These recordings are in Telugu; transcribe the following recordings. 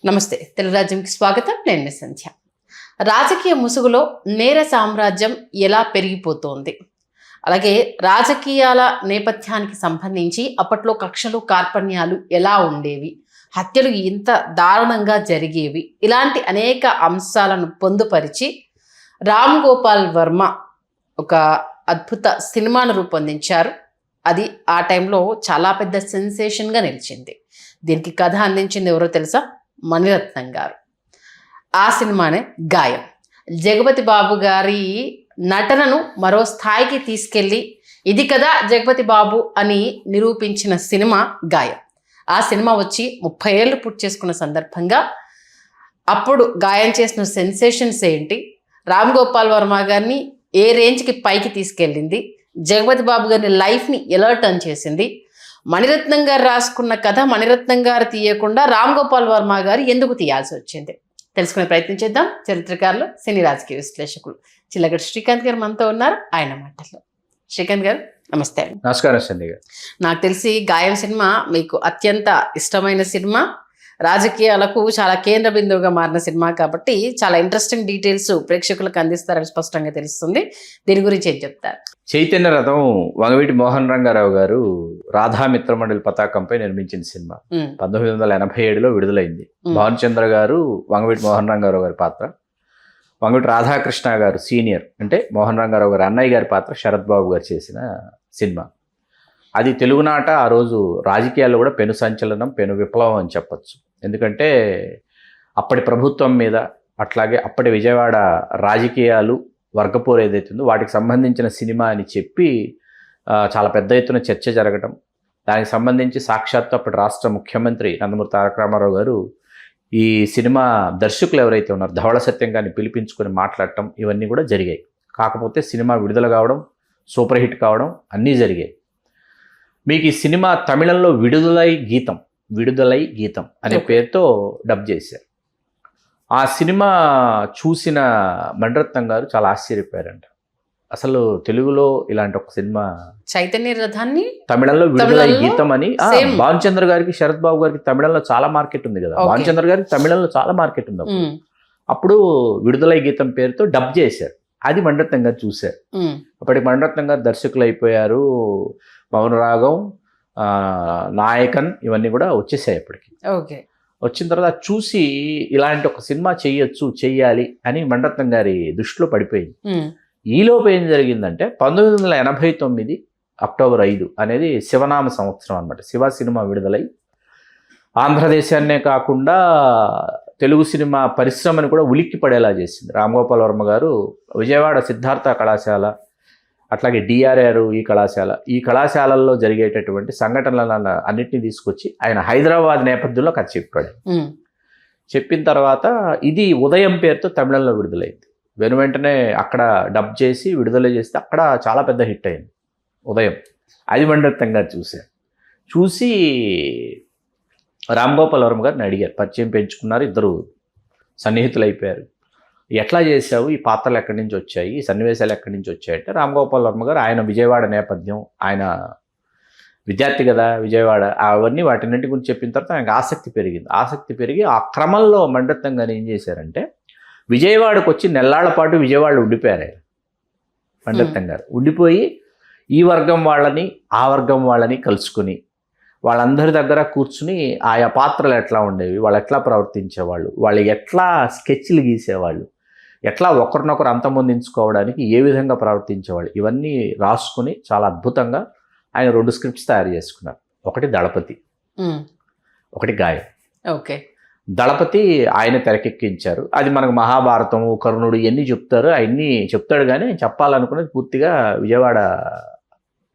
నమస్తే, తెలుగు రాజ్యంకి స్వాగతం. నేను మీ సంధ్య. రాజకీయ ముసుగులో నేర సామ్రాజ్యం ఎలా పెరిగిపోతోంది, అలాగే రాజకీయాల నేపథ్యానికి సంబంధించి అప్పట్లో కక్షలు కార్పణ్యాలు ఎలా ఉండేవి, హత్యలు ఇంత దారుణంగా జరిగేవి, ఇలాంటి అనేక అంశాలను పొందుపరిచి రామ్ గోపాల్ వర్మ ఒక అద్భుత సినిమాను రూపొందించారు. అది ఆ టైంలో చాలా పెద్ద సెన్సేషన్గా నిలిచింది. దీనికి కథ అందించింది ఎవరో తెలుసా? మణిరత్నం గారు. ఆ సినిమానే గాయం. జగపతి బాబు గారి నటనను మరో స్థాయికి తీసుకెళ్ళి ఇది కదా జగపతి బాబు అని నిరూపించిన సినిమా గాయం. ఆ సినిమా వచ్చి 30 ఏళ్ళు పూర్తి చేసుకున్న సందర్భంగా అప్పుడు గాయం చేసిన సెన్సేషన్స్ ఏంటి, రామ్ గోపాల్ వర్మ గారిని ఏ రేంజ్కి పైకి తీసుకెళ్ళింది, జగపతి బాబు గారిని లైఫ్ని ఎలా టర్న్ చేసింది, మణిరత్నం గారు రాసుకున్న కథ మణిరత్నం గారు తీయకుండా రామ్ గోపాల్ వర్మ గారు ఎందుకు తీయాల్సి వచ్చింది తెలుసుకునే ప్రయత్నం చేద్దాం. చరిత్రకారులు, సినీ రాజకీయ విశ్లేషకులు చిల్లగడ్డ శ్రీకాంత్ గారు మనతో ఉన్నారు. ఆయన మాటల్లో. శ్రీకాంత్ గారు నమస్తే. నమస్కారం సంధ్య గారు. నాకు తెలిసి గాయం సినిమా మీకు అత్యంత ఇష్టమైన సినిమా, రాజకీయాలకు చాలా కేంద్ర బిందువుగా మారిన సినిమా కాబట్టి చాలా ఇంట్రెస్టింగ్ డీటెయిల్స్ ప్రేక్షకులకు అందిస్తారని స్పష్టంగా తెలుస్తుంది. దీని గురించి ఏం చెప్తారు? చైతన్య రథం వంగవీటి మోహన్ రంగారావు గారు రాధామిత్ర మండలి పతాకంపై నిర్మించిన సినిమా 1987లో విడుదలైంది. భానుచంద్ర గారు వంగవీటి మోహన్ రంగారావు గారి పాత్ర, వంగవీటి రాధాకృష్ణ గారు సీనియర్ అంటే మోహన్ రంగారావు గారు అన్నయ్య గారి పాత్ర శరత్ బాబు గారు చేసిన సినిమా. అది తెలుగునాట ఆ రోజు రాజకీయాల్లో కూడా పెను సంచలనం, పెను విప్లవం అని చెప్పచ్చు. ఎందుకంటే అప్పటి ప్రభుత్వం మీద, అట్లాగే అప్పటి విజయవాడ రాజకీయాలు, వర్గపోరు ఏదైతుందో వాటికి సంబంధించిన సినిమా అని చెప్పి చాలా పెద్ద ఎత్తున చర్చ జరగటం, దానికి సంబంధించి సాక్షాత్తు అప్పటి రాష్ట్ర ముఖ్యమంత్రి నందమూరి తారక రామారావు గారు ఈ సినిమా దర్శకులు ఎవరైతే ఉన్నారో ధవళ సత్యం గారిని పిలిపించుకొని మాట్లాడటం, ఇవన్నీ కూడా జరిగాయి. కాకపోతే సినిమా విడుదల కావడం, సూపర్ హిట్ కావడం అన్నీ జరిగాయి. మీకు ఈ సినిమా తమిళంలో విడుదలై గీతం అనే పేరుతో డబ్ చేశారు. ఆ సినిమా చూసిన మణిరత్నం గారు చాలా ఆశ్చర్యపోయారంట. అసలు తెలుగులో ఇలాంటి ఒక సినిమా చైతన్య రథాన్ని తమిళంలో విడుదలై గీతం అని. భానుచంద్ర గారికి, శరత్ బాబు గారికి తమిళంలో చాలా మార్కెట్ ఉంది కదా. భానుచంద్ర గారికి తమిళంలో చాలా మార్కెట్ ఉంది. అప్పుడు విడుదలై గీతం పేరుతో డబ్ చేశారు. అది మణిరత్నం గారు చూశారు. అప్పటికి మణిరత్నం గారు దర్శకులు అయిపోయారు. మౌనరాగం, నాయకన్ ఇవన్నీ కూడా వచ్చేసాయి అప్పటికి. వచ్చిన తర్వాత చూసి ఇలాంటి ఒక సినిమా చెయ్యాలి అని మణిరత్నం గారి దృష్టిలో పడిపోయింది. ఈలోపు ఏం జరిగిందంటే 1989 అక్టోబర్ 5 అనేది శివనామ సంవత్సరం అనమాట. శివ సినిమా విడుదలై ఆంధ్రదేశాన్నే కాకుండా తెలుగు సినిమా పరిశ్రమను కూడా ఉలిక్కి పడేలా చేసింది. రామ్ గోపాల్ వర్మ గారు విజయవాడ సిద్ధార్థ కళాశాల, అట్లాగే డిఆర్ఆర్ ఈ కళాశాలల్లో జరిగేటటువంటి సంఘటనలను అన్నింటినీ తీసుకొచ్చి ఆయన హైదరాబాద్ నేపథ్యంలో కథ చెప్పాడు. చెప్పిన తర్వాత ఇది ఉదయం పేరుతో తమిళంలో విడుదలైంది. వెంటనే అక్కడ డబ్ చేసి విడుదల చేస్తే అక్కడ చాలా పెద్ద హిట్ అయింది ఉదయం. అది మణిరత్నం గారు చూసి రామ్ గోపాల్ వర్మ గారిని అడిగారు, పరిచయం పెంచుకున్నారు, ఇద్దరు సన్నిహితులు అయిపోయారు. ఎట్లా చేసావు, ఈ పాత్రలు ఎక్కడి నుంచి వచ్చాయి, ఈ సన్నివేశాలు ఎక్కడి నుంచి వచ్చాయి అంటే రామ్ గోపాల్ వర్మ గారు ఆయన విజయవాడ నేపథ్యం, ఆయన విద్యార్థి కదా విజయవాడ, అవన్నీ వాటిన్నింటి గురించి చెప్పిన తర్వాత ఆయనకు ఆసక్తి పెరిగి ఆ క్రమంలో మణిరత్నం గారు ఏం చేశారంటే విజయవాడకు వచ్చి నెల్లాళ్ల పాటు విజయవాడలో ఉండిపోయారు. ఆయన మణిరత్నం గారు ఉండిపోయి ఈ వర్గం వాళ్ళని ఆ వర్గం వాళ్ళని కలుసుకుని వాళ్ళందరి దగ్గర కూర్చుని ఆయా పాత్రలు ఎట్లా ఉండేవి, వాళ్ళు ఎట్లా ప్రవర్తించేవాళ్ళు, వాళ్ళు ఎట్లా స్కెచ్లు గీసేవాళ్ళు, ఎట్లా ఒకరినొకరు అంతమొందించుకోవడానికి ఏ విధంగా ప్రవర్తించేవాళ్ళు, ఇవన్నీ రాసుకుని చాలా అద్భుతంగా ఆయన 2 స్క్రిప్ట్స్ తయారు చేసుకున్నారు. ఒకటి దళపతి, ఒకటి గాయం. దళపతి ఆయన తెరకెక్కించారు. అది మనకు మహాభారతం, కర్ణుడు ఇవన్నీ చెప్తారు, అవన్నీ చెప్తాడు. కానీ చెప్పాలనుకునేది పూర్తిగా విజయవాడ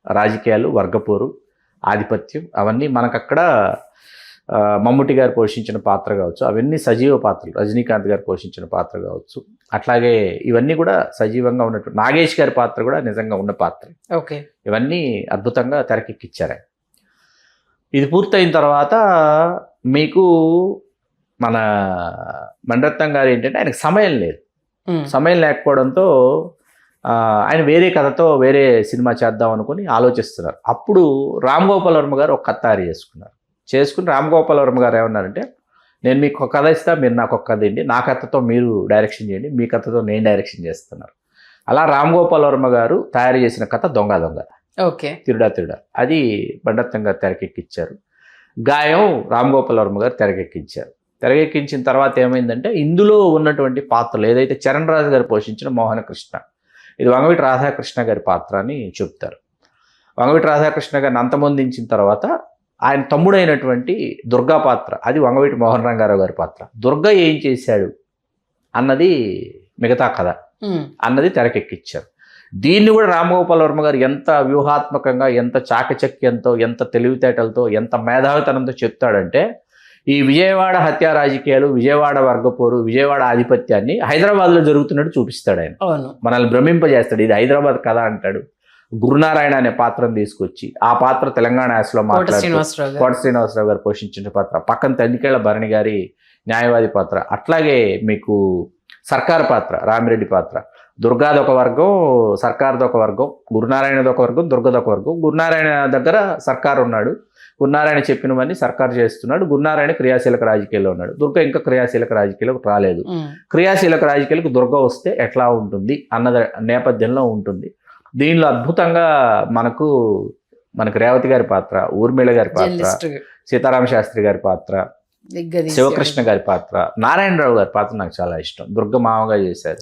రాజకీయాలు, వర్గపోరు, ఆధిపత్యం, అవన్నీ మనకక్కడ మమ్ముటి గారు పోషించిన పాత్ర కావచ్చు, అవన్నీ సజీవ పాత్రలు, రజనీకాంత్ గారు పోషించిన పాత్ర కావచ్చు, అట్లాగే ఇవన్నీ కూడా సజీవంగా ఉన్నట్టు నాగేష్ గారి పాత్ర కూడా నిజంగా ఉన్న పాత్ర. ఇవన్నీ అద్భుతంగా తెరకెక్కిచ్చారు. ఇది పూర్తయిన తర్వాత మీకు మన మణిరత్నం గారు ఏంటంటే ఆయనకు సమయం లేకపోవడంతో ఆయన వేరే కథతో వేరే సినిమా చేద్దాం అనుకుని ఆలోచిస్తున్నారు. అప్పుడు రామ్ గోపాల్ వర్మ గారు ఒక కథ తయారు చేసుకుని రామ్ గోపాల్ వర్మ గారు ఏమన్నారంటే నేను మీకు ఒక కథ ఇస్తా, మీరు నాకు ఒక కథ ఏంటి, నా కథతో మీరు డైరెక్షన్ చేయండి, మీ కథతో నేను డైరెక్షన్ చేస్తున్నారు. అలా రామ్ గోపాల్ వర్మ గారు తయారు చేసిన కథ దొంగ దొంగ, ఓకే, తిరుడా అది బండత్తం గారు తెరకెక్కించారు. గాయం రామ్ గోపాల్ వర్మ గారు తెరకెక్కించారు. తెరకెక్కించిన తర్వాత ఏమైందంటే ఇందులో ఉన్నటువంటి పాత్రలు ఏదైతే చరణ్ రాజు గారు పోషించిన మోహనకృష్ణ, ఇది వంగవీటి రాధాకృష్ణ గారి పాత్ర అని చెప్తారు. వంగవీటి రాధాకృష్ణ గారిని అంతమొందించిన తర్వాత ఆయన తమ్ముడైనటువంటి దుర్గా పాత్ర, అది వంగవీటి మోహన్ రంగారావు గారి పాత్ర. దుర్గా ఏం చేశాడు అన్నది మిగతా కథ అన్నది తెరకెక్కించారు. దీన్ని కూడా రామగోపాల్ వర్మ గారు ఎంత వ్యూహాత్మకంగా, ఎంత చాకచక్యంతో, ఎంత తెలివితేటలతో, ఎంత మేధావితనంతో చెప్తాడంటే ఈ విజయవాడ హత్యా రాజకీయాలు, విజయవాడ వర్గపోరు, విజయవాడ ఆధిపత్యాన్ని హైదరాబాద్లో జరుగుతున్నట్టు చూపిస్తాడు ఆయన. మనల్ని భ్రమింపజేస్తాడు. ఇది హైదరాబాద్ కథ అంటాడు. గురునారాయణ అనే పాత్రను తీసుకొచ్చి ఆ పాత్ర తెలంగాణ యాసలో మాట్లాడుతూ కోట శ్రీనివాసరావు గారు పోషించిన పాత్ర, పక్కన తనికేళ్ల భరణి గారి న్యాయవాది పాత్ర, అట్లాగే మీకు సర్కార్ పాత్ర రామిరెడ్డి పాత్ర, దుర్గాదొక వర్గం, సర్కార్దొక వర్గం, గురునారాయణదొక వర్గం, దుర్గదొక వర్గం. గురునారాయణ దగ్గర సర్కార్ ఉన్నాడు, గురునారాయణ చెప్పినవన్నీ సర్కార్ చేస్తున్నాడు. గురునారాయణ క్రియాశీలక రాజకీయాల్లో ఉన్నాడు, దుర్గ ఇంకా క్రియాశీలక రాజకీయాలకు రాలేదు. క్రియాశీలక రాజకీయాలకు దుర్గ వస్తే ఎట్లా ఉంటుంది అన్నది నేపథ్యంలో ఉంటుంది. దీనిలో అద్భుతంగా మనకు రేవతి గారి పాత్ర, ఊర్మిళ గారి పాత్ర, సీతారామ శాస్త్రి గారి పాత్ర, శివకృష్ణ గారి పాత్ర, నారాయణరావు గారి పాత్ర నాకు చాలా ఇష్టం. దుర్గ మామగా చేశారు,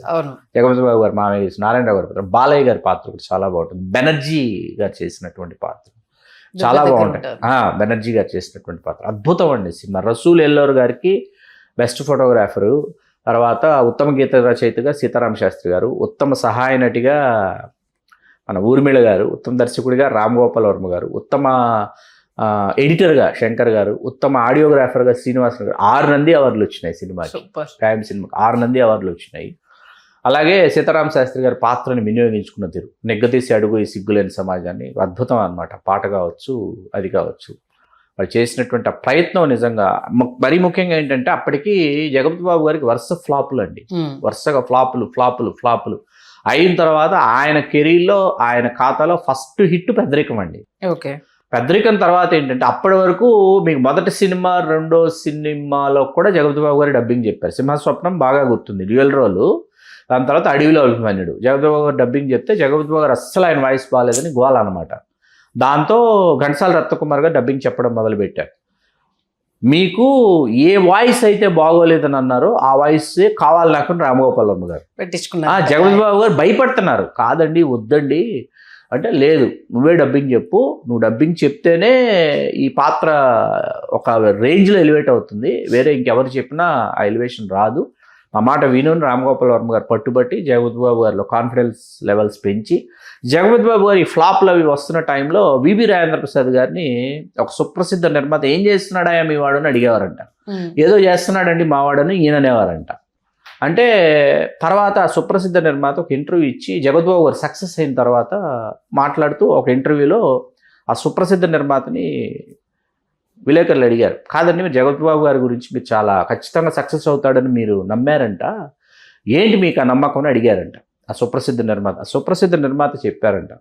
జగపతి బాబు గారు మామయ్య చేసి, నారాయణరావు గారి పాత్ర, బాలయ్య గారి పాత్ర కూడా చాలా బాగుంటుంది. బెనర్జీ గారు చేసినటువంటి పాత్ర చాలా బాగుంటాయి. బెనర్జీ గారు చేసినటువంటి పాత్ర అద్భుతం అండి సినిమా. రసూల్ ఎల్లోర్ గారికి బెస్ట్ ఫోటోగ్రాఫరు, తర్వాత ఉత్తమ గీత రచయితగా సీతారామ శాస్త్రి గారు, ఉత్తమ సహాయ నటిగా మన ఊర్మిళ గారు, ఉత్తమ దర్శకుడిగా రామ్ గోపాల్ వర్మ గారు, ఉత్తమ ఎడిటర్గా శంకర్ గారు, ఉత్తమ ఆడియోగ్రాఫర్గా శ్రీనివాసన్ గారు. 6 నంది అవార్డులు వచ్చినాయి సినిమాకి, టైమ్ సినిమాకి 6 నంది అవార్డులు వచ్చినాయి. అలాగే సీతారామ శాస్త్రి గారి పాత్రని వినియోగించుకున్న తీరు, నెగ్గదీసి అడుగు ఈ సిగ్గులేని సమాజాన్ని, అద్భుతం అన్నమాట. పాట కావచ్చు, అది కావచ్చు, వాళ్ళు చేసినటువంటి ప్రయత్నం నిజంగా. మరీ ముఖ్యంగా ఏంటంటే అప్పటికి జగపతి బాబు గారికి వరుస ఫ్లాపులు అండి, వరుసగా ఫ్లాపులు అయిన తర్వాత ఆయన కెరీర్లో, ఆయన ఖాతాలో ఫస్ట్ హిట్ పెద్దరికం అండి. ఓకే, పెద్దరికం తర్వాత ఏంటంటే అప్పటి వరకు మీకు మొదటి సినిమా, రెండో సినిమాలో కూడా జగపతి బాబు గారు డబ్బింగ్ చెప్పారు. సింహస్వప్నం బాగా గుర్తుంది, డ్యూయల్ రోలు. దాని తర్వాత అడవిలో అభిమన్యుడు, జగపతి బాబు గారు డబ్బింగ్ చెప్తే జగపతి బాబు గారు అస్సలు ఆయన వాయిస్ బాగాలేదని గోల అనమాట. దాంతో ఘంటసాల రత్నకుమార్ గారు డబ్బింగ్ చెప్పడం మొదలుపెట్టారు. మీకు ఏ వాయిస్ అయితే బాగోలేదని అన్నారో ఆ వాయిస్ కావాలి నాకు రామగోపాల్ వర్మ గారు పెట్టించుకున్నారు. జగపతి బాబు గారు భయపడుతున్నారు, కాదండి వద్దండి అంటే, లేదు నువ్వే డబ్బింగ్ చెప్పు, నువ్వు డబ్బింగ్ చెప్తేనే ఈ పాత్ర ఒక రేంజ్లో ఎలివేట్ అవుతుంది, వేరే ఇంకెవరు చెప్పినా ఆ ఎలివేషన్ రాదు, ఆ మాట విను రామగోపాల్ వర్మ గారు పట్టుబట్టి జగపతి బాబు గారిలో కాన్ఫిడెన్స్ లెవెల్స్ పెంచి, జగపతి బాబు గారు ఈ ఫ్లాప్లు అవి వస్తున్న టైంలో వివి రాజేంద్ర ప్రసాద్ గారిని, ఒక సుప్రసిద్ధ నిర్మాత, ఏం చేస్తున్నాడా మీ వాడు అని అడిగేవారంట. ఏదో చేస్తున్నాడండి మావాడని ఈయన అనేవారంట. అంటే తర్వాత సుప్రసిద్ధ నిర్మాత ఒక ఇంటర్వ్యూ ఇచ్చి, జగపతి బాబు గారు సక్సెస్ అయిన తర్వాత మాట్లాడుతూ ఒక ఇంటర్వ్యూలో ఆ సుప్రసిద్ధ నిర్మాతని విలేకరులు అడిగారు, కాదండి మీరు జగపతి బాబు గారి గురించి మీరు చాలా ఖచ్చితంగా సక్సెస్ అవుతాడని మీరు నమ్మారంట, ఏంటి మీకు ఆ నమ్మకం అని అడిగారంట ఆ సుప్రసిద్ధ నిర్మాత. ఆ సుప్రసిద్ధ నిర్మాత చెప్పారంట,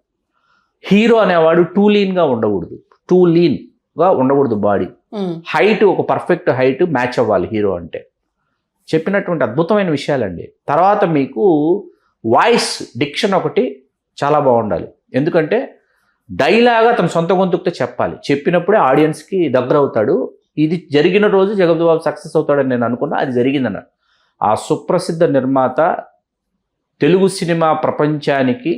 హీరో అనేవాడు టూ లీన్గా ఉండకూడదు బాడీ, హైట్ ఒక పర్ఫెక్ట్ హైట్ మ్యాచ్ అవ్వాలి హీరో అంటే. చెప్పినటువంటి అద్భుతమైన విషయాలండి. తర్వాత మీకు వాయిస్ డిక్షన్ ఒకటి చాలా బాగుండాలి, ఎందుకంటే డైలాగా తన సొంత గొంతుకుతో చెప్పాలి, చెప్పినప్పుడే ఆడియన్స్కి దగ్గర అవుతాడు. ఇది జరిగిన రోజు జగపతి బాబు సక్సెస్ అవుతాడని నేను అనుకున్నా, అది జరిగిందన్న. ఆ సుప్రసిద్ధ నిర్మాత తెలుగు సినిమా ప్రపంచానికి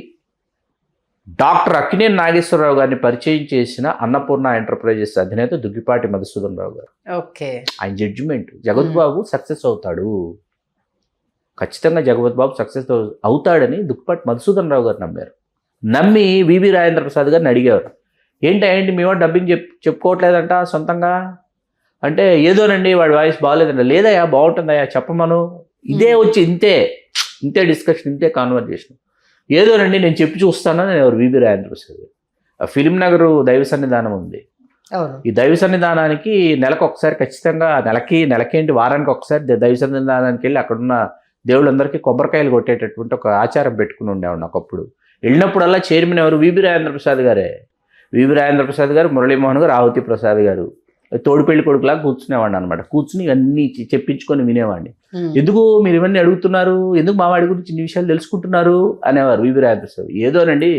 డాక్టర్ అక్కినేని నాగేశ్వరరావు గారిని పరిచయం చేసిన అన్నపూర్ణ ఎంటర్ప్రైజెస్ అధినేత దుగ్గిపాటి మధుసూదన్ రావు గారు. ఓకే, ఆయన జడ్జిమెంట్, జగపతి బాబు సక్సెస్ అవుతాడు, ఖచ్చితంగా జగపతి బాబు సక్సెస్ అవుతాడని దుగ్గిపాటి మధుసూదన్ రావు గారు నమ్మారు. నమ్మి వివి రాజేంద్ర ప్రసాద్ గారిని అడిగేవారు, ఏంటి మేము డబ్బింగ్ చెప్పుకోవట్లేదంట సొంతంగా అంటే, ఏదోనండి వాడి వాయిస్ బాగోలేదంట. లేదయా బాగుంటుందయా చెప్పమను. ఇదే వచ్చి ఇంతే డిస్కషన్, ఇంతే కాన్వర్జేషన్. ఏదోనండి నేను చెప్పి చూస్తానని ఎవరు వివి రాజేంద్ర ప్రసాద్ గారు. ఫిలిం నగర్ దైవ సన్నిధానం ఉంది, ఈ దైవ సన్నిధానానికి నెలకు ఒకసారి ఖచ్చితంగా, నెలకేంటి వారానికి ఒకసారి దైవ సన్నిధానానికి వెళ్ళి అక్కడున్న దేవుళ్ళందరికీ కొబ్బరికాయలు కొట్టేటటువంటి ఒక ఆచారం పెట్టుకుని ఉండేవాడిని ఒకప్పుడు. వెళ్ళినప్పుడల్లా చైర్మన్ ఎవరు? వివి రాజేంద్ర ప్రసాద్ గారే. వివి రాజేంద్ర ప్రసాద్ గారు, మురళీమోహన్ గారు, ఆహుతి ప్రసాద్ గారు, తోడు పెళ్లి కొడుకులాగా కూర్చునేవాడిని అనమాట. కూర్చుని అన్నీ చెప్పించుకొని వినేవాడిని. ఎందుకు మీరు ఇవన్నీ అడుగుతున్నారు, ఎందుకు మా వాడి గురించి ఇన్ని విషయాలు తెలుసుకుంటున్నారు అనేవారు వివి రాజేంద్ర ప్రసాద్. ఏదోనండి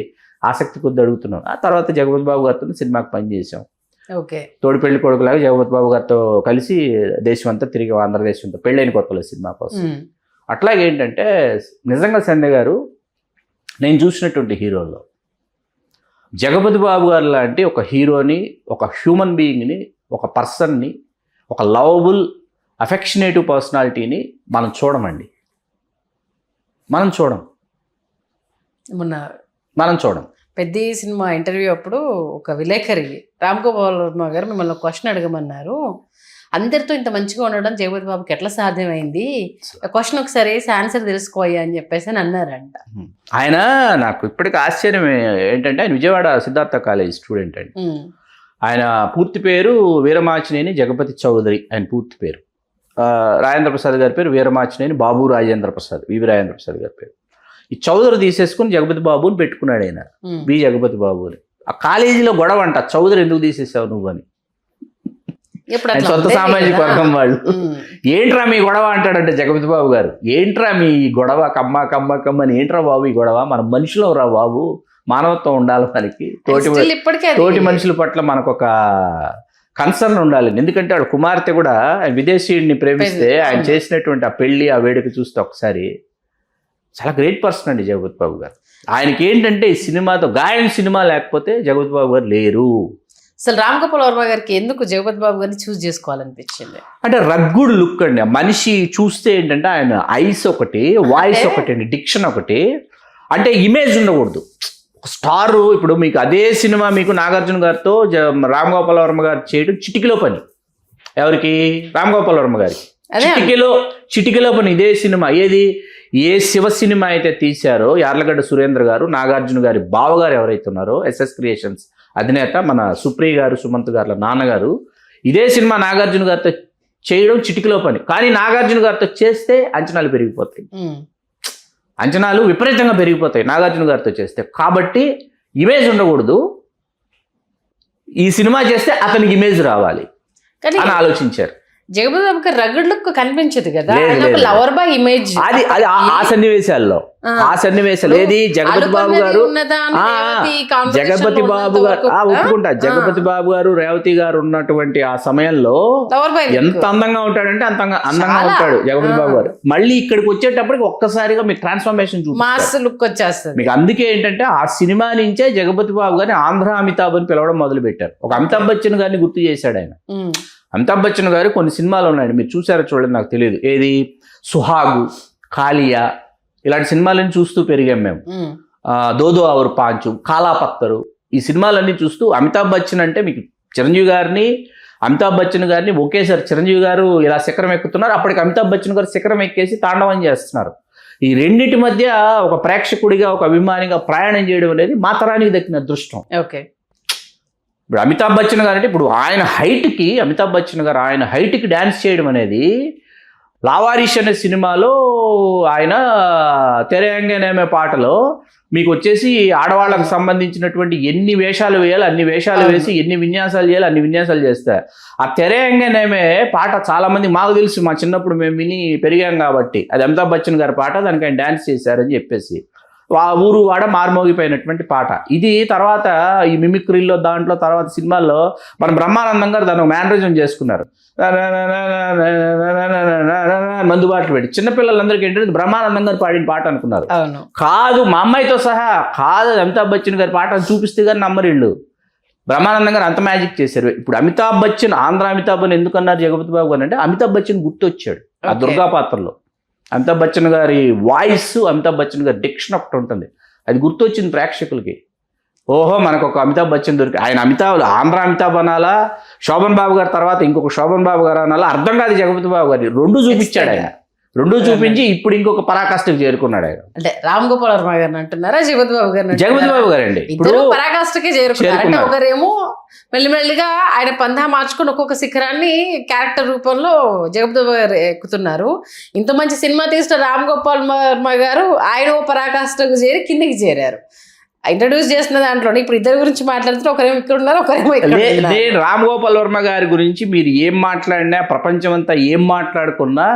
ఆసక్తి కొద్ది అడుగుతున్నాం. ఆ తర్వాత జగపతి బాబు గారితో సినిమాకి పనిచేసాం. ఓకే. తోడు పెళ్లి కొడుకులాగా జగపతి బాబు గారితో కలిసి దేశం అంతా తిరిగి ఆంధ్రదేశంతో పెళ్ళైన కొత్తలో సినిమా కోసం. అట్లాగే ఏంటంటే నిజంగా సంధ్య గారు నేను చూసినటువంటి హీరోల్లో జగపతి బాబు గారు లాంటి ఒక హీరోని, ఒక హ్యూమన్ బీయింగ్ని, ఒక పర్సన్ని, ఒక లవబుల్ అఫెక్షనేటివ్ పర్సనాలిటీని మనం చూడమండి. మనం చూడం. పెద్ద సినిమా ఇంటర్వ్యూ అప్పుడు ఒక విలేకరి రామ్ గోపాల్ వర్మ గారు మిమ్మల్ని క్వశ్చన్ అడగమన్నారు. అందరితో ఇంత మంచిగా ఉండడం జగపతి బాబుకి ఎట్లా సాధ్యమైంది, క్వశ్చన్ ఒకసారి వేసి ఆన్సర్ తెలుసుకోయ్యా అని చెప్పేసి అని అన్నారంట. ఆయన నాకు ఇప్పటికీ ఆశ్చర్యం ఏంటంటే ఆయన విజయవాడ సిద్ధార్థ కాలేజ్ స్టూడెంట్ అండి. ఆయన పూర్తి పేరు వీరమాచినేని జగపతి చౌదరి. ఆయన పూర్తి పేరు రాజేంద్ర ప్రసాద్ గారి పేరు వీరమాచినేని బాబు రాజేంద్ర ప్రసాద్, వివి రాజేంద్ర ప్రసాద్ గారి పేరు. ఈ చౌదరి తీసేసుకుని జగపతి బాబు అని పెట్టుకున్నాడు ఆయన, బి జగపతి బాబు అని. ఆ కాలేజీలో గొడవ అంట, చౌదరి ఎందుకు తీసేసావు నువ్వు అని. సొంత సామాజిక వర్గం వాళ్ళు ఏంట్రా మీ గొడవ అంటాడంటే జగపతి బాబు గారు, ఏంట్రా మీ గొడవ కమ్మ అని, ఏంట్రా బాబు ఈ గొడవ, మన మనుషులు రా బాబు, మానవత్వం ఉండాలి మనకి, తోటి మనుషుల పట్ల మనకు ఒక కన్సర్న్ ఉండాలి. ఎందుకంటే వాడు కుమార్తె కూడా విదేశీయుడిని ప్రేమిస్తే ఆయన చేసినటువంటి ఆ పెళ్లి ఆ వేడుక చూస్తే ఒకసారి చాలా గ్రేట్ పర్సన్ అండి జగపతి బాబు గారు. ఆయనకి ఏంటంటే ఈ సినిమాతో గాయన సినిమా లేకపోతే జగపతి బాబు గారు లేరు. అసలు రామ్ గోపాల్ వర్మ గారికి ఎందుకు జగపతి బాబు గారిని చూస్ చేసుకోవాలనిపించింది? అంటే రగ్గుడ్ లుక్ అండి. మనిషి చూస్తే ఏంటంటే ఆయన ఐస్ ఒకటి, వాయిస్ ఒకటి అండి, డిక్షన్ ఒకటి. అంటే ఇమేజ్ ఉండకూడదు. ఒక స్టార్ ఇప్పుడు మీకు అదే సినిమా మీకు నాగార్జున గారితో రామ్ గోపాల్ వర్మ గారు చేయడం చిటికలో పని. ఎవరికి? రామ్ గోపాల్ వర్మ గారికి చిటికలో పని. ఇదే సినిమా ఏది, ఏ శివ సినిమా అయితే తీశారో యార్లగడ్డ సురేంద్ర గారు, నాగార్జున గారి బావగారు ఎవరైతే ఉన్నారో ఎస్ఎస్ క్రియేషన్స్ అధినేత మన సుప్రియ గారు, సుమంత్ గారుల నాన్నగారు, ఇదే సినిమా నాగార్జున గారితో చేయడం చిటికలో పని. కానీ నాగార్జున గారితో చేస్తే అంచనాలు పెరిగిపోతాయి, అంచనాలు విపరీతంగా పెరిగిపోతాయి నాగార్జున గారితో చేస్తే. కాబట్టి ఇమేజ్ ఉండకూడదు, ఈ సినిమా చేస్తే అతనికి ఇమేజ్ రావాలి అని ఆలోచించారు. జగపతి బాబుకి రగడ్ లుక్ కనిపించదు కదా, లవర్ బాయ్ ఇమేజ్. అది ఆ సన్నివేశాల్లో ఏది జగపతి బాబు గారు ఒప్పుకుంటా, జగపతి బాబు గారు రేవతి గారు ఉన్నటువంటి ఆ సమయంలో ఎంత అందంగా ఉంటాడంటే అంత అందంగా ఉంటాడు జగపతి బాబు గారు. మళ్ళీ ఇక్కడికి వచ్చేటప్పటికి ఒక్కసారిగా మీకు ట్రాన్స్ఫర్మేషన్ మాస్ లుక్ వచ్చేస్తుంది మీకు. అందుకే ఏంటంటే ఆ సినిమా నుంచే జగపతి బాబు గారిని ఆంధ్ర అమితాబ్ అని పిలవడం మొదలు పెట్టారు. ఒక అమితాబ్ బచ్చన్ గారిని గుర్తు చేశాడు ఆయన. అమితాబ్ బచ్చన్ గారు కొన్ని సినిమాలు ఉన్నాయండి, మీరు చూసారో చూడండి నాకు తెలియదు. ఏది సుహాగు, కాలియా, ఇలాంటి సినిమాలని చూస్తూ పెరిగాం మేము. దోదో అవర్ పాంచు, కాలాపత్తరు, ఈ సినిమాలన్నీ చూస్తూ అమితాబ్ బచ్చన్ అంటే మీకు చిరంజీవి గారిని అమితాబ్ బచ్చన్ గారిని ఒకేసారి చిరంజీవి గారు ఇలా శిఖరం ఎక్కుతున్నారు, అప్పటికి అమితాబ్ బచ్చన్ గారు శిఖరం ఎక్కేసి తాండవం చేస్తున్నారు. ఈ రెండింటి మధ్య ఒక ప్రేక్షకుడిగా, ఒక అభిమానిగా ప్రయాణం చేయడం అనేది మా తరానికి దక్కిన అదృష్టం. ఓకే. ఇప్పుడు అమితాబ్ బచ్చన్ గారు అంటే ఇప్పుడు ఆయన హైట్కి, అమితాబ్ బచ్చన్ గారు ఆయన హైట్కి డ్యాన్స్ చేయడం అనేది లావారిష్ అనే సినిమాలో ఆయన తెరయంగనేమే పాటలో మీకు వచ్చేసి ఆడవాళ్ళకు సంబంధించినటువంటి ఎన్ని వేషాలు వేయాలి అన్ని వేషాలు వేసి, ఎన్ని విన్యాసాలు చేయాలి అన్ని విన్యాసాలు చేస్తారు. ఆ తెరయంగనేమే పాట చాలా మంది మాకు తెలుసు, మా చిన్నప్పుడు మేము విని పెరిగాం కాబట్టి అది అమితాబ్ బచ్చన్ గారి పాట, దానికి ఆయన డ్యాన్స్ చేశారని చెప్పేసి ఆ ఊరు వాడ మార్మోగిపోయినటువంటి పాట. ఇది తర్వాత ఈ మిమిక్రీల్లో దాంట్లో తర్వాత సినిమాల్లో మన బ్రహ్మానందం గారు దాన్ని మ్యానరిజం చేసుకున్నారు. మందుబాట్లు పెట్టి చిన్నపిల్లలందరికీ ఏంటంటే బ్రహ్మానందం గారు పాడిన పాట అనుకున్నారు. కాదు, మా అమ్మాయితో సహా కాదు, అమితాబ్ బచ్చన్ గారి పాట అని చూపిస్తే గారు నమ్మరిళ్ళు. బ్రహ్మానందం గారు అంత మ్యాజిక్ చేశారు. ఇప్పుడు అమితాబ్ బచ్చన్, ఆంధ్ర అమితాబ్ అని ఎందుకన్నారు జగపతి బాబు గారు అంటే అమితాబ్ బచ్చన్ గుర్తొచ్చాడు ఆ దుర్గా పాత్రలో. అమితాబ్ బచ్చన్ గారి వాయిస్, అమితాబ్ బచ్చన్ గారి డిక్షన్ ఒకటి ఉంటుంది, అది గుర్తొచ్చింది ప్రేక్షకులకి. ఓహో మనకు ఒక అమితాబ్ బచ్చన్ దొరికి, ఆయన ఆంధ్ర అమితాబ్ అనాలా, శోభన్ బాబు గారి తర్వాత ఇంకొక శోభన్ బాబు గారు అనాలా అర్థం కాదు జగపతి బాబు గారి. రెండు చూపించాడు ఆయన, రెండు చూపించి ఇప్పుడు ఇంకొక పరాకాష్ఠకు చేరుకున్నాడు ఆయన. అంటే రామ్ గోపాల్ వర్మ గారిని అంటున్నారా జగపతి బాబు గారు? జగపతి బాబు గారు అండి ఇప్పుడు పరాకాష్ఠకే చేరుకున్నారు. ఒకరేమో మెల్లిమెల్లిగా ఆయన పందా మార్చుకుని ఒక్కొక్క శిఖరాన్ని క్యారెక్టర్ రూపంలో జగపతి బాబు గారు ఎక్కుతున్నారు. ఇంత మంచి సినిమా తీసిన రామ్ గోపాల్ వర్మ గారు ఆయన పరాకాష్ఠకు చేరి కిందికి చేరారు. ఇంట్రడ్యూస్ చేసిన దాంట్లోనే ఇప్పుడు ఇద్దరి గురించి మాట్లాడుతుంటే ఒకరేమో ఇక్కడ ఉన్నారు, ఒకరేమో ఇక్కడ ఉన్నారు. నేను రామ్ గోపాల్ వర్మ గారి గురించి మీరు ఏం మాట్లాడినా, ప్రపంచం అంతా ఏం మాట్లాడుకున్నా,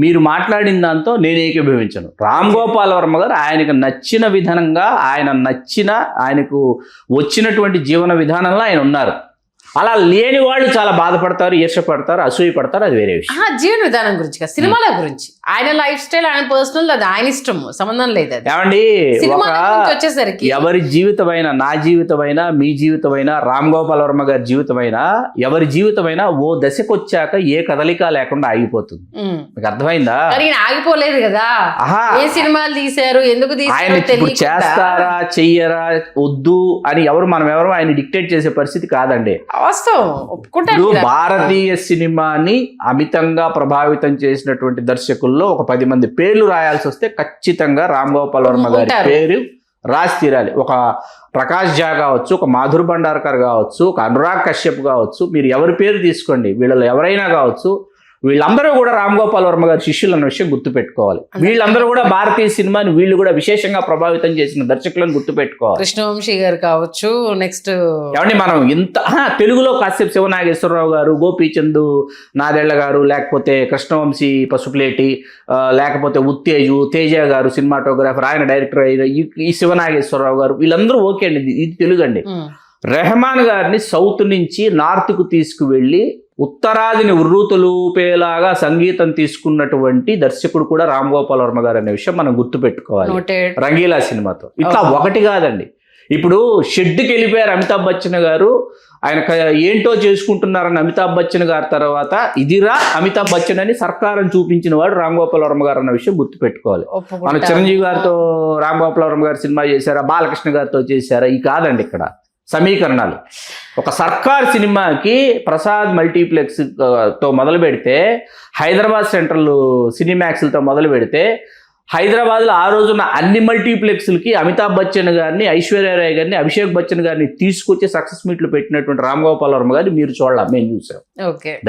మీరు మాట్లాడిన దాంతో నేను ఏకీభవించను. రామ్ గోపాల్ వర్మ గారు ఆయనకు నచ్చిన విధానంగా, ఆయనకు వచ్చినటువంటి జీవన విధానంలో ఆయన ఉన్నారు. అలా లేని వాళ్ళు చాలా బాధపడతారు, ఈర్షపడతారు, అసూయపడతారు, అది వేరే విషయం. జీవన విధానం గురించి కాదు, సినిమాల గురించి. ఆయన లైఫ్ స్టైల్, ఆయన పర్సనల్, అది ఆయన ఇష్టం, సంబంధం లేదు. అది ఏమండి, వచ్చేసరికి ఎవరి జీవితమైనా, నా జీవితమైనా, మీ జీవితమైనా, రామ్ గోపాల్ వర్మ గారి జీవితమైనా, ఎవరి జీవితమైనా ఓ దశకు వచ్చాక ఏ కదలిక లేకుండా ఆగిపోతుంది. మీకు అర్థమైందా? ఆగిపోలేదు కదా. ఏ సినిమాలు తీశారు, ఎందుకు ఆయన ఇప్పుడు చేస్తారా చెయ్యరా వద్దు అని మనం ఎవరు ఆయన డిక్టేట్ చేసే పరిస్థితి కాదండి. భారతీయ సినిమాని అమితంగా ప్రభావితం చేసినటువంటి దర్శకుల్లో ఒక 10 మంది పేర్లు రాయాల్సి వస్తే ఖచ్చితంగా రామ్ గోపాల్ వర్మ గారి పేరు రాసి తీరాలి. ఒక ప్రకాష్ జా కావచ్చు, ఒక మాధుర్ భండార్కర్ కావచ్చు, ఒక అనురాగ్ కశ్యప్ కావచ్చు, మీరు ఎవరి పేరు తీసుకోండి, వీళ్ళలో ఎవరైనా కావచ్చు, వీళ్ళందరూ కూడా రామ్ గోపాల్ వర్మ గారి శిష్యులు అన్న విషయం గుర్తుపెట్టుకోవాలి. వీళ్ళందరూ కూడా భారతీయ సినిమాని వీళ్ళు కూడా విశేషంగా ప్రభావితం చేసిన దర్శకులను గుర్తుపెట్టుకోవాలి. కృష్ణవంశీ గారు కావచ్చు, నెక్స్ట్ ఏమండి మనం ఇంత తెలుగులో కాసేపు శివనాగేశ్వరరావు గారు, గోపీచంద్ నాదెళ్ల గారు, లేకపోతే కృష్ణవంశీ పసుపులేటి, లేకపోతే ఉత్తేజు తేజ గారు సినిమాటోగ్రాఫర్, ఆయన డైరెక్టర్ ఈ శివనాగేశ్వరరావు గారు, వీళ్ళందరూ ఓకే అండి, ఇది తెలుగు అండి. రెహమాన్ గారిని సౌత్ నుంచి నార్త్కు తీసుకువెళ్ళి ఉత్తరాదిని ఉర్రూతలూపేలాగా సంగీతం తీసుకున్నటువంటి దర్శకుడు కూడా రామ్ గోపాల్ వర్మ గారు అనే విషయం మనం గుర్తుపెట్టుకోవాలి. రంగీలా సినిమాతో ఇట్లా ఒకటి కాదండి. ఇప్పుడు షెడ్కి వెళ్ళిపోయారు అమితాబ్ బచ్చన్ గారు, ఆయన ఏంటో చేసుకుంటున్నారని అమితాబ్ బచ్చన్ గారి తర్వాత ఇదిరా అమితాబ్ బచ్చన్ అని సర్కారం చూపించిన వాడు రామ్ గోపాల్ వర్మ గారు అన్న విషయం గుర్తుపెట్టుకోవాలి. మన చిరంజీవి గారితో రామ్ గోపాల్ వర్మ గారు సినిమా చేశారా, బాలకృష్ణ గారితో చేశారా, ఈ కాదండి ఇక్కడ సమీకరణాలు. ఒక సర్కార్ సినిమాకి ప్రసాద్ మల్టీప్లెక్స్ తో మొదలు పెడితే, హైదరాబాద్ సెంట్రల్ సినిమాక్స్లతో మొదలు పెడితే, హైదరాబాద్లో ఆ రోజున అన్ని మల్టీప్లెక్స్లకి అమితాబ్ బచ్చన్ గారిని, ఐశ్వర్యరాయ్ గారిని, అభిషేక్ బచ్చన్ గారిని తీసుకొచ్చి సక్సెస్ మీట్లు పెట్టినటువంటి రామ్ గోపాల్ వర్మ గారిని మీరు చూడాలి, మేము చూసాం.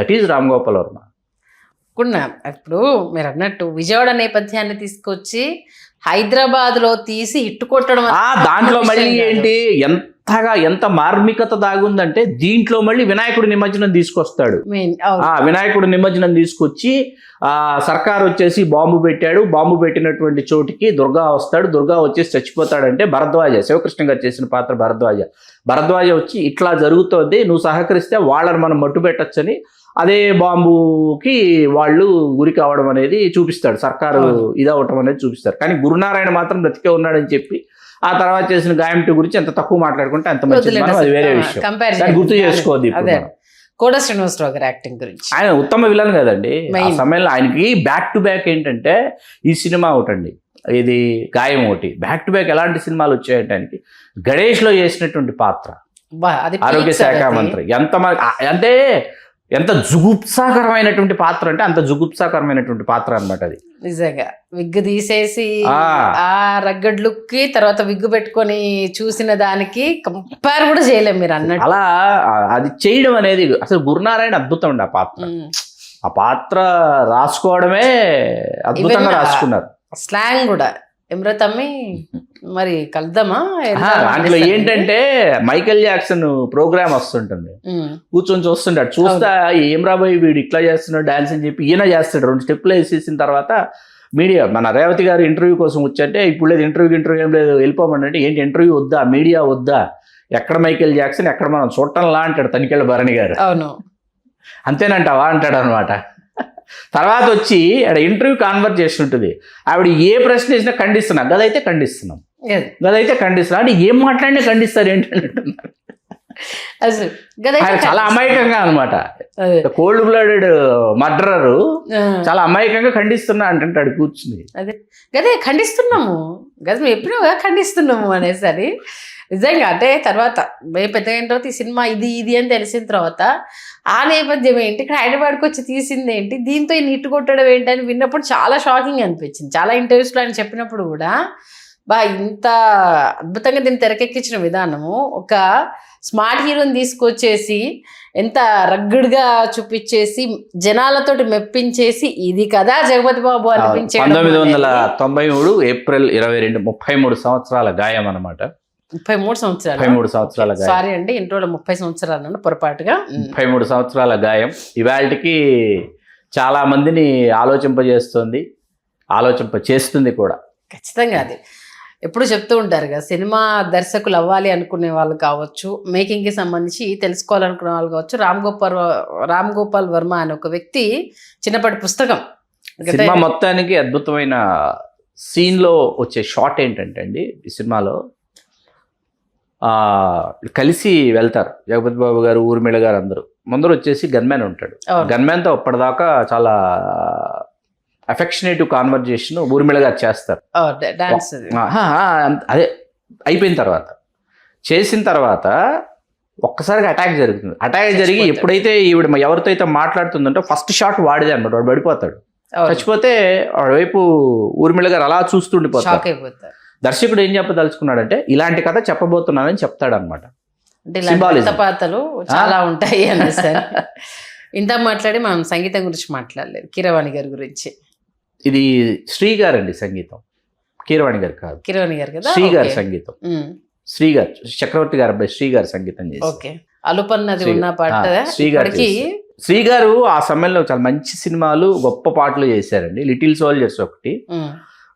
That is Ram Gopal Varma. ఇప్పుడు మీరు అన్నట్టు విజయవాడ నేపథ్యాన్ని తీసుకొచ్చి హైదరాబాద్ లో తీసి హిట్ కొట్టడం, దాంట్లో మళ్ళీ ఏంటి ఎంత మార్మికత దాగుందంటే, దీంట్లో మళ్ళీ వినాయకుడి నిమజ్జనం తీసుకొస్తాడు. వినాయకుడి నిమజ్జనం తీసుకొచ్చి సర్కార్ వచ్చేసి బాంబు పెట్టాడు, బాంబు పెట్టినటువంటి చోటికి దుర్గా వస్తాడు, దుర్గా వచ్చేసి చచ్చిపోతాడంటే భరద్వాజ, శివకృష్ణ గారు చేసిన పాత్ర భరద్వాజ వచ్చి ఇట్లా జరుగుతోంది, నువ్వు సహకరిస్తే వాళ్ళని మనం మట్టు పెట్టచ్చని అదే బాంబుకి వాళ్ళు గురి కావడం అనేది చూపిస్తాడు, సర్కారు ఇదవటం అనేది చూపిస్తారు. కానీ గురునారాయణ మాత్రం బ్రతికే ఉన్నాడని చెప్పి ఆ తర్వాత చేసిన గాయం గురించి ఎంత తక్కువ మాట్లాడుకుంటే అంత మంచిది, అది వేరే విషయం, గుర్తు చేసుకోవద్దు. కోట శ్రీనివాసరావు గారి యాక్టింగ్ గురించి, ఆయన ఉత్తమ విలన్ కదండి ఆ సమయంలో. ఆయనకి బ్యాక్ టు బ్యాక్ ఏంటంటే ఈ సినిమా ఒకటండి, ఇది గాయం ఒకటి, బ్యాక్ టు బ్యాక్ ఎలాంటి సినిమాలు వచ్చాయంటే ఆయనకి గణేష్ లో చేసినటువంటి పాత్ర, ఆరోగ్య శాఖ మంత్రి, అంటే ఎంత జుగుప్సాకరమైనటువంటి పాత్ర అంటే అంత జుగుప్సాకరమైనటువంటి పాత్ర అన్నమాట అది. నిజంగా విగ్ తీసేసి ఆ రగ్గడ్ లుక్ కి తర్వాత విగ్ పెట్టుకొని చూసిన దానికి కంపేర్ కూడా చేయలేము మీరు అన్నట్టు. అలా అది చేయడం అనేది అసలు గురునారాయణ అద్భుతం అండి. ఆ పాత్ర రాసుకోవడమే అద్భుతంగా రాసుకున్నారు. స్లాంగ్ కూడా ఎమ్రతమ్మి మరి కలుద్దామా. అందులో ఏంటంటే మైకేల్ జాక్సన్ ప్రోగ్రామ్ వస్తుంటుంది, కూర్చొని చూస్తుంటాడు, చూస్తా ఏం రాబోయే వీడు ఇట్లా చేస్తున్నాడు డాన్స్ అని చెప్పి ఈయన చేస్తాడు. 2 స్టెప్లు వేసేసిన తర్వాత మీడియా, మన రేవతి గారు ఇంటర్వ్యూ కోసం వచ్చంటే, ఇప్పుడు లేదు ఇంటర్వ్యూ ఏం లేదు వెళ్ళిపోమండి అంటే, ఏంటి ఇంటర్వ్యూ వద్దా, మీడియా వద్దా, ఎక్కడ మైకేల్ జాక్సన్ ఎక్కడ మనం చూడటంలా అంటాడు తనికెళ్ళ భరణి గారు. అవును అంతేనంటావా అంటాడు అనమాట. తర్వాత వచ్చి ఆడ ఇంటర్వ్యూ కాన్వర్జేషన్ ఉంటుంది, ఆవిడ ఏ ప్రశ్న వేసినా ఖండిస్తున్నా, గదైతే ఖండిస్తున్నాం అంటే ఏం మాట్లాడినా ఖండిస్తారు ఏంటంటున్నారు. చాలా అమాయకంగా అనమాట, కోల్డ్ బ్లడెడ్ మర్డరరు చాలా అమాయకంగా ఖండిస్తున్నా అంటుంటాడు కూర్చుని. గదే ఖండిస్తున్నాము, మేము ఎప్పుడూ ఖండిస్తున్నాము అనేసరి. నిజంగా అంటే తర్వాత పెద్దగా అయిన తర్వాత ఈ సినిమా ఇది అని తెలిసిన తర్వాత ఆ నేపథ్యం ఏంటి, ఇక్కడ హైదరాబాద్కి వచ్చి తీసింది ఏంటి, దీంతో ఈ హిట్ కొట్టడం ఏంటి అని విన్నప్పుడు చాలా షాకింగ్ అనిపించింది. చాలా ఇంటర్వ్యూస్లో ఆయన చెప్పినప్పుడు కూడా ఇంత అద్భుతంగా దీన్ని తెరకెక్కించిన విధానము, ఒక స్మార్ట్ హీరోని తీసుకొచ్చేసి ఎంత రగ్గడ్గా చూపించేసి జనాలతోటి మెప్పించేసి ఇది కదా జగపతి బాబు అనిపించే. 1993 ఏప్రిల్ 22, 33 సంవత్సరాల గాయం అనమాట. 33 సంవత్సరాలు 33 సంవత్సరాల గాయం. సారీ అండి, ఇంట్లో 30 సంవత్సరాలు అన్నాను పొరపాటుగా. 33 సంవత్సరాల గాయం ఇవాళకి చాలా మందిని ఆలోచింపజేస్తుంది, చేస్తుంది కూడా. ఖచ్చితంగా అది ఎప్పుడు చెప్తూ ఉంటారు కదా, సినిమా దర్శకులు అవ్వాలి అనుకునే వాళ్ళు కావచ్చు, మేకింగ్కి సంబంధించి తెలుసుకోవాలనుకునే వాళ్ళు కావచ్చు, రామ్ గోపాల్ వర్మ అనే ఒక వ్యక్తి చిన్నప్పటి పుస్తకం. సినిమా మొత్తానికి అద్భుతమైన సీన్లో వచ్చే షాట్ ఏంటంటే అండి, ఈ సినిమాలో కలిసి వెళ్తారు జగపతి బాబు గారు, ఊర్మిళ గారు అందరూ. ముందర వచ్చేసి గన్మ్యాన్ ఉంటాడు. గన్మ్యాన్తో అప్పటిదాకా చాలా అఫెక్షనేటివ్ కాన్వర్జేషన్ ఊర్మిళ గారు చేస్తారు. అదే అయిపోయిన తర్వాత, చేసిన తర్వాత ఒక్కసారిగా అటాక్ జరుగుతుంది. అటాక్ జరిగి ఎప్పుడైతే ఈవిడ ఎవరితో అయితే మాట్లాడుతుందంటే ఫస్ట్ షాట్ వాడిదే అనమాట. వాడు పడిపోతాడు. చచ్చిపోతే వాడి వైపు ఊర్మిళ గారు అలా చూస్తుండిపోతారు. దర్శకుడు ఏం చెప్పదలుచుకున్నాడంటే ఇలాంటి కథ చెప్పబోతున్నానని చెప్తాడు అనమాట. పాత్రలు చాలా ఉంటాయి అనేసి. ఇంత మాట్లాడి మనం సంగీతం గురించి మాట్లాడలేదు, కీరవాణి గారి గురించి. ఇది శ్రీ గారు అండి సంగీతం, కీరవాణి గారు కాదు. కీరవాణి గారు కదా, శ్రీ గారు సంగీతం. శ్రీ గారు, చక్రవర్తి గారు అబ్బాయి శ్రీ గారు సంగీతం చేశారు. అలుపన్నది ఉన్న పాట శ్రీ గారు ఆ సమయంలో చాలా మంచి సినిమాలు, గొప్ప పాటలు చేశారండి. లిటిల్ సోల్జర్స్ ఒకటి,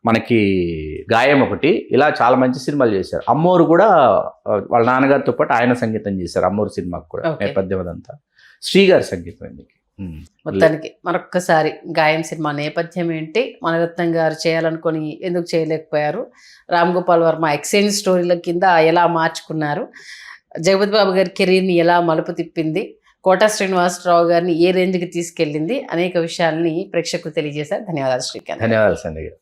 మనకి గాయం ఒకటి, ఇలా చాలా మంచి సినిమాలు చేశారు. అమ్మోరు కూడా వాళ్ళ నాన్నగారితో పాటు ఆయన సంగీతం చేశారు. అమ్మోరు సినిమాకి కూడా నేపథ్యం అదంతా శ్రీ గారి సంగీతం. ఎందుకు మొత్తానికి మరొక్కసారి గాయం సినిమా నేపథ్యం ఏంటి, మణిరత్నం గారు చేయాలనుకొని ఎందుకు చేయలేకపోయారు, రామ్ గోపాల్ వర్మ ఎక్స్చేంజ్ స్టోరీల కింద ఎలా మార్చుకున్నారు, జగపతి బాబు గారి కెరీర్ని ఎలా మలుపు తిప్పింది, కోట శ్రీనివాసరావు గారిని ఏ రేంజ్కి తీసుకెళ్ళింది, అనేక విషయాల్ని ప్రేక్షకులు తెలియజేశారు. ధన్యవాదాలు శ్రీకాంత్. ధన్యవాదాలు సంజయ్.